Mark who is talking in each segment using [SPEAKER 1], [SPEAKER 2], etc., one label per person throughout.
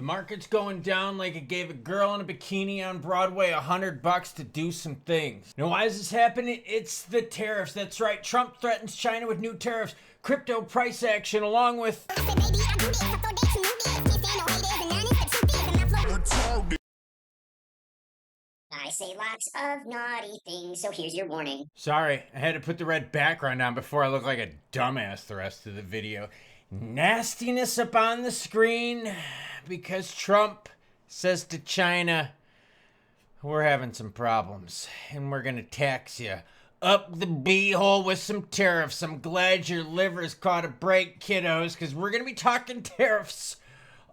[SPEAKER 1] The market's going down like it gave a girl in a bikini on Broadway $100 to do some things. Now, why is this happening? It's the tariffs. That's right. Trump threatens China with new tariffs, crypto price action, along with...
[SPEAKER 2] I say lots of naughty things, so here's your warning.
[SPEAKER 1] Sorry, I had to put the red background on before I look like a dumbass the rest of the video. Nastiness up on the screen because Trump says to China, we're having some problems and we're gonna tax you up the beehole with some tariffs. I'm glad your liver's caught a break, kiddos, because we're gonna be talking tariffs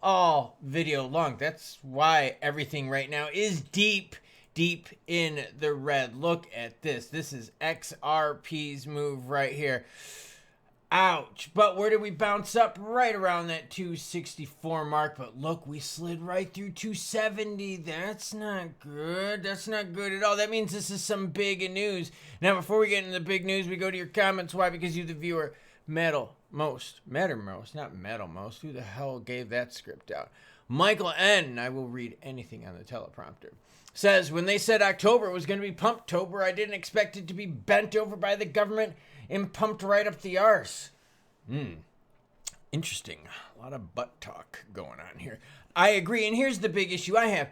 [SPEAKER 1] all video long. That's why everything right now is deep in the red. Look at this. This is XRP's move right here. Ouch. But where did we bounce up? Right around that 264 mark. But look, we slid right through 270. That's not good. That's not good at all. That means this is some big news. Now, before we get into the big news, we go to your comments. Why? Because you, the viewer, matter most. Not metal most. Who the hell gave that script out? Michael N. I will read anything on the teleprompter. Says, when they said October was going to be Pumptober, I didn't expect it to be bent over by the government and pumped right up the arse. Interesting. A lot of butt talk going on here. I agree, and here's the big issue I have.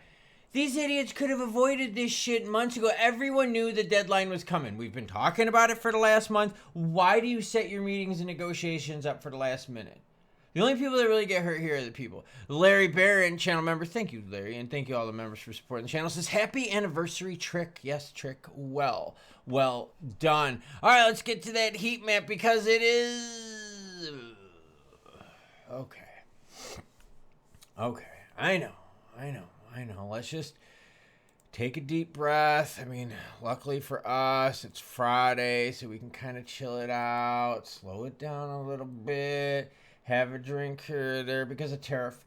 [SPEAKER 1] These idiots could have avoided this shit months ago. Everyone knew the deadline was coming. We've been talking about it for the last month. Why do you set your meetings and negotiations up for the last minute? The only people that really get hurt here are the people. Larry Barron, channel member, thank you, Larry, and thank you all the members for supporting the channel, says, happy anniversary, Trick. Yes, Trick, well done. All right, let's get to that heat map because it is... Okay, I know. Let's just take a deep breath. I mean, luckily for us, it's Friday, so we can kind of chill it out, slow it down a little bit. Have a drink here or there because of tariff.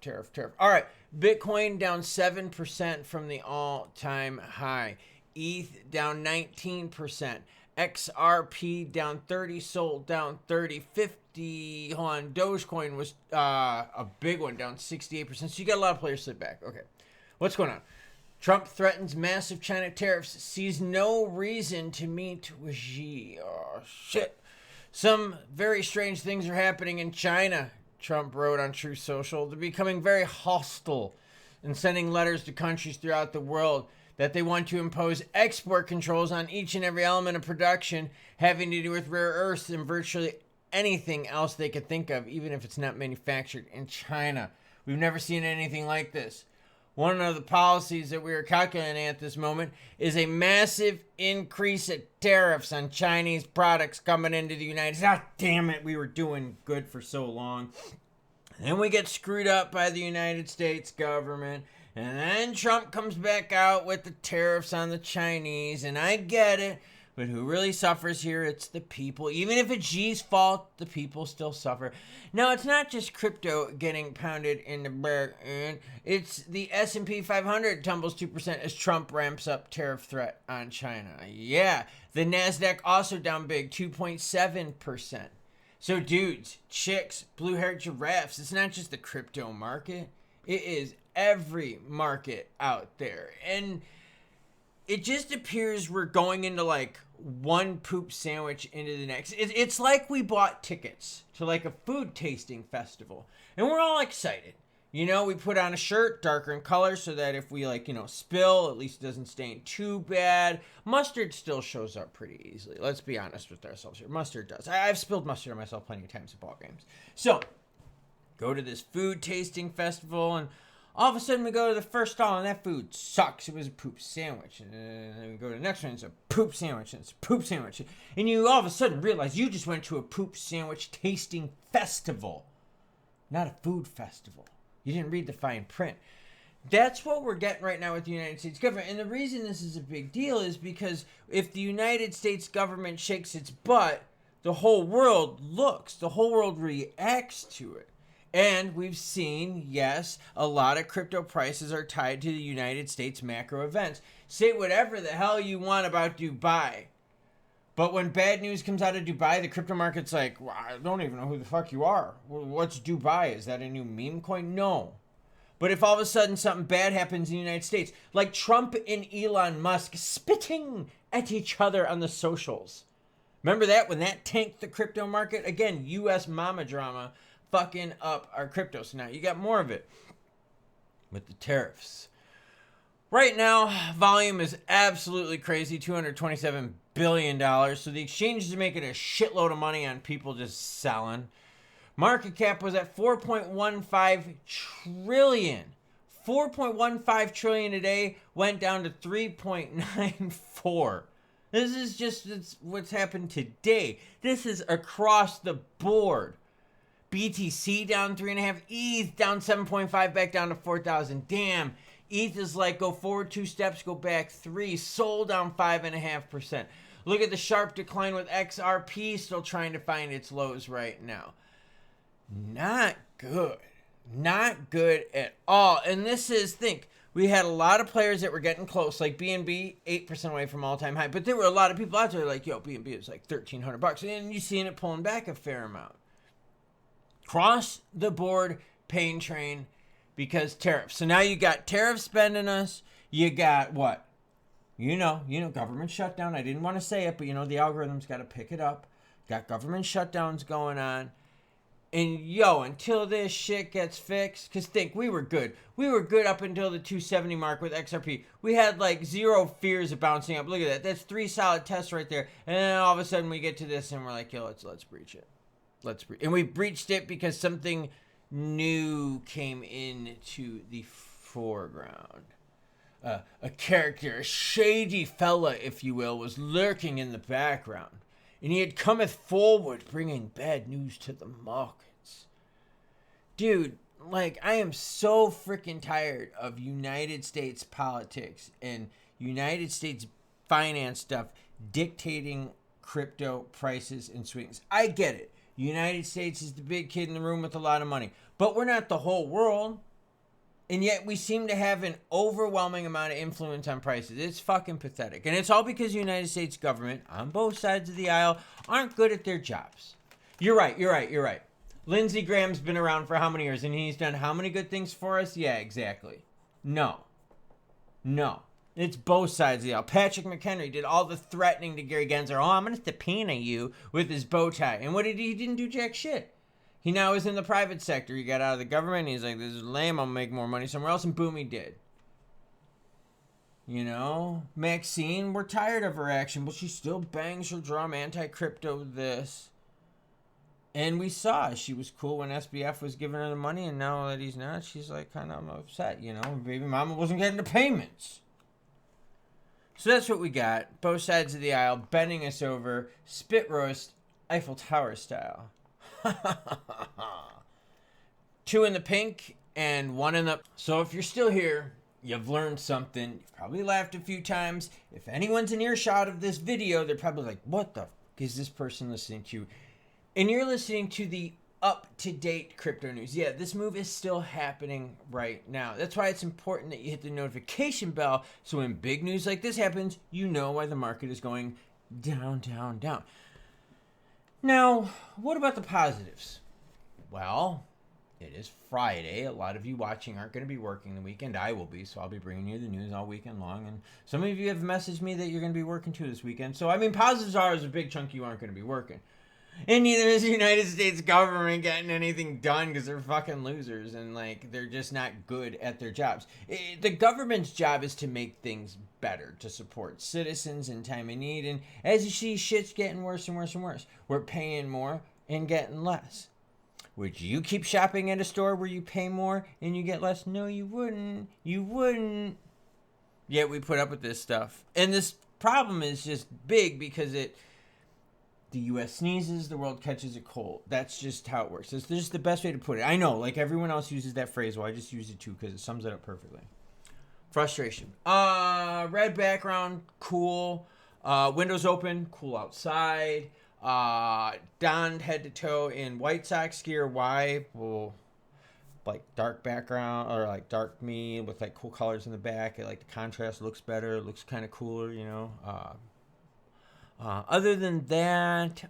[SPEAKER 1] All right, Bitcoin down 7% from the all-time high. ETH down 19%. XRP down 30, Sol down 30, 50. Hold on, Dogecoin was a big one, down 68%. So you got a lot of players slid back. Okay, what's going on? Trump threatens massive China tariffs, sees no reason to meet with Xi. Oh, shit. Some very strange things are happening in China, Trump wrote on Truth Social. They're becoming very hostile and sending letters to countries throughout the world that they want to impose export controls on each and every element of production having to do with rare earths and virtually anything else they could think of, even if it's not manufactured in China. We've never seen anything like this. One of the policies that we are calculating at this moment is a massive increase of tariffs on Chinese products coming into the United States. Ah, damn it, we were doing good for so long. And then we get screwed up by the United States government. And then Trump comes back out with the tariffs on the Chinese. And I get it. But who really suffers here? It's the people. Even if it's Xi's fault, the people still suffer. Now, it's not just crypto getting pounded in the back end. It's the S&P 500 tumbles 2% as Trump ramps up tariff threat on China. Yeah, the NASDAQ also down big, 2.7%. So dudes, chicks, blue-haired giraffes, it's not just the crypto market. It is every market out there. And it just appears we're going into like one poop sandwich into the next. It's like we bought tickets to like a food tasting festival and we're all excited. You know, we put on a shirt darker in color so that if we like, spill, at least it doesn't stain too bad. Mustard still shows up pretty easily. Let's be honest with ourselves here. Mustard does. I've spilled mustard on myself plenty of times at ball games. So go to this food tasting festival and all of a sudden we go to the first stall and that food sucks. It was a poop sandwich. And then we go to the next one, it's a poop sandwich, and it's a poop sandwich. And you all of a sudden realize you just went to a poop sandwich tasting festival, not a food festival. You didn't read the fine print. That's what we're getting right now with the United States government. And the reason this is a big deal is because if the United States government shakes its butt, the whole world looks, the whole world reacts to it. And we've seen, yes, a lot of crypto prices are tied to the United States macro events. Say whatever the hell you want about Dubai. But when bad news comes out of Dubai, the crypto market's like, well, I don't even know who the fuck you are. What's Dubai? Is that a new meme coin? No. But if all of a sudden something bad happens in the United States, like Trump and Elon Musk spitting at each other on the socials. Remember that when that tanked the crypto market? Again, U.S. mama drama fucking up our crypto. So now you got more of it with the tariffs. Right now, volume is absolutely crazy, $227 billion. So the exchanges are making a shitload of money on people just selling. Market cap was at 4.15 trillion. 4.15 trillion today, went down to 3.94. This is just what's happened today. This is across the board. BTC down 3.5. ETH down 7.5, back down to 4,000. Damn. ETH is like go forward 2 steps, go back 3. Sol down 5.5%. Look at the sharp decline with XRP still trying to find its lows right now. Not good. Not good at all. And this is, think, we had a lot of players that were getting close, like BNB, 8% away from all-time high. But there were a lot of people out there like, yo, BNB is like $1,300. And you're seeing it pulling back a fair amount. Cross the board pain train because tariffs. So now you got tariffs spending us. You got what? You know, government shutdown. I didn't want to say it, but the algorithm's got to pick it up. Got government shutdowns going on. And until this shit gets fixed, because think, we were good. We were good up until the 270 mark with XRP. We had like zero fears of bouncing up. Look at that. That's 3 solid tests right there. And then all of a sudden we get to this and we're like, yo, let's breach it. And we breached it because something new came into the foreground. A character, a shady fella, if you will, was lurking in the background. And he had cometh forward, bringing bad news to the markets. Dude, like, I am so freaking tired of United States politics and United States finance stuff dictating crypto prices and swings. I get it. United States is the big kid in the room with a lot of money. But we're not the whole world. And yet we seem to have an overwhelming amount of influence on prices. It's fucking pathetic. And it's all because the United States government, on both sides of the aisle, aren't good at their jobs. You're right. Lindsey Graham's been around for how many years? And he's done how many good things for us? Yeah, exactly. No. It's both sides of the aisle. Patrick McHenry did all the threatening to Gary Gensler. Oh, I'm going to subpoena you with his bow tie. And what did he? He didn't do jack shit. He now is in the private sector. He got out of the government. And he's like, this is lame. I'll make more money somewhere else. And boom, he did. Maxine, we're tired of her action, but she still bangs her drum, anti-crypto this. And we saw she was cool when SBF was giving her the money. And now that he's not, she's like kind of upset, Baby mama wasn't getting the payments. So that's what we got. Both sides of the aisle bending us over. Spit roast, Eiffel Tower style. 2 in the pink and 1 in the... So if you're still here, you've learned something. You've probably laughed a few times. If anyone's in earshot of this video, they're probably like, what the f*** is this person listening to? And you're listening to the up-to-date crypto news. Yeah, this move is still happening right now. That's why it's important that you hit the notification bell so when big news like this happens, you know why the market is going down, down, down. Now, what about the positives? Well, it is Friday. A lot of you watching aren't going to be working the weekend. I will be, so I'll be bringing you the news all weekend long. And some of you have messaged me that you're going to be working too this weekend. So, positives are there's a big chunk you aren't going to be working. And neither is the United States government getting anything done because they're fucking losers and, they're just not good at their jobs. The government's job is to make things better, to support citizens in time of need. And as you see, shit's getting worse and worse and worse. We're paying more and getting less. Would you keep shopping at a store where you pay more and you get less? No, you wouldn't. You wouldn't. Yet we put up with this stuff. And this problem is just big because the U.S. sneezes, the world catches a cold. That's just how it works. This is the best way to put it. I know, everyone else uses that phrase. Well, I just use it too because it sums it up perfectly. Frustration. Red background, cool. Windows open, cool outside. Donned head to toe in White Sox gear. Why? Well, dark background or dark me with cool colors in the back. The contrast looks better. It looks kind of cooler, Other than that,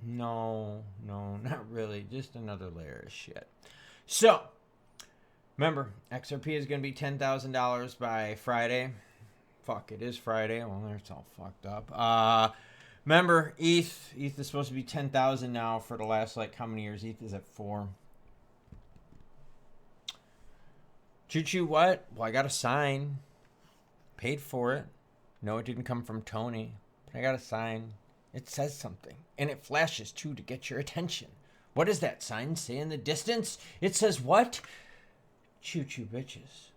[SPEAKER 1] no, not really. Just another layer of shit. So, Remember, XRP is going to be $10,000 by Friday. Fuck, it is Friday. Well, it's all fucked up. Remember, ETH is supposed to be 10,000 now for the last, like, how many years? ETH is at 4. Choo-choo what? Well, I got a sign. Paid for it. No, it didn't come from Tony. But I got a sign. It says something. And it flashes, too, to get your attention. What does that sign say in the distance? It says what? Choo-choo bitches.